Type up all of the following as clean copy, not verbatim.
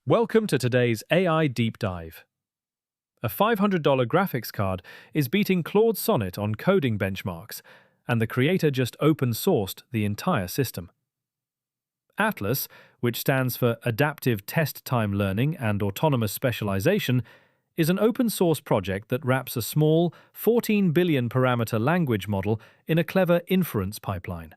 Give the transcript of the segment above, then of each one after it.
Welcome to today's AI Deep Dive. A $500 graphics card is beating Claude Sonnet on coding benchmarks, and the creator just open-sourced the entire system. Atlas, which stands for Adaptive Test Time Learning and Autonomous Specialization, is an open-source project that wraps a small 14 billion parameter language model in a clever inference pipeline.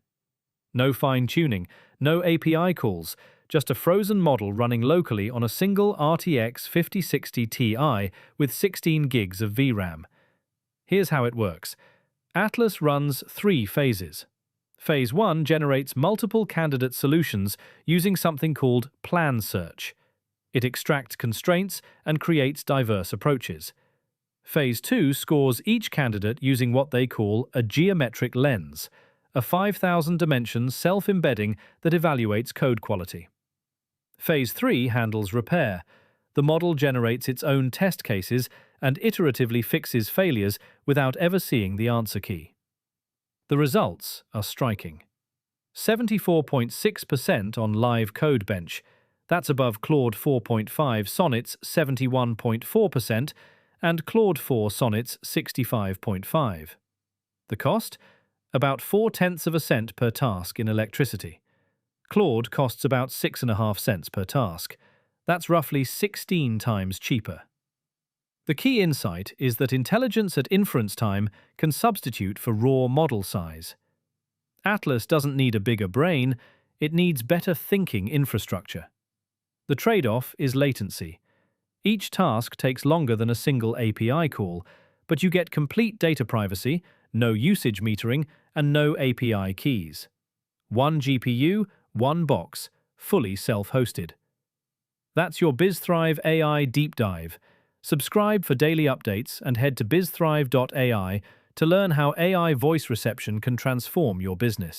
No fine-tuning, no API calls, just a frozen model running locally on a single RTX 5060 Ti with 16 gigs of VRAM. Here's how it works. Atlas runs 3 phases. Phase 1 generates multiple candidate solutions using something called PlanSearch. It extracts constraints and creates diverse approaches. Phase 2 scores each candidate using what they call a geometric lens, a 5,000 dimension self-embedding that evaluates code quality. Phase 3 handles repair. The model generates its own test cases and iteratively fixes failures without ever seeing the answer key. The results are striking. 74.6% on LiveCodeBench. That's above Claude 4.5 Sonnet's 71.4% and Claude 4 Sonnet's 65.5%. The cost? About 0.4 cents per task in electricity. Claude costs about 6.5 cents per task. That's roughly 16 times cheaper. The key insight is that intelligence at inference time can substitute for raw model size. Atlas doesn't need a bigger brain, it needs better thinking infrastructure. The trade-off is latency. Each task takes longer than a single API call, but you get complete data privacy, no usage metering, and no API keys. One GPU, one box, fully self-hosted. That's your BizThrive AI Deep Dive. Subscribe for daily updates and head to bizthrive.ai to learn how AI voice reception can transform your business.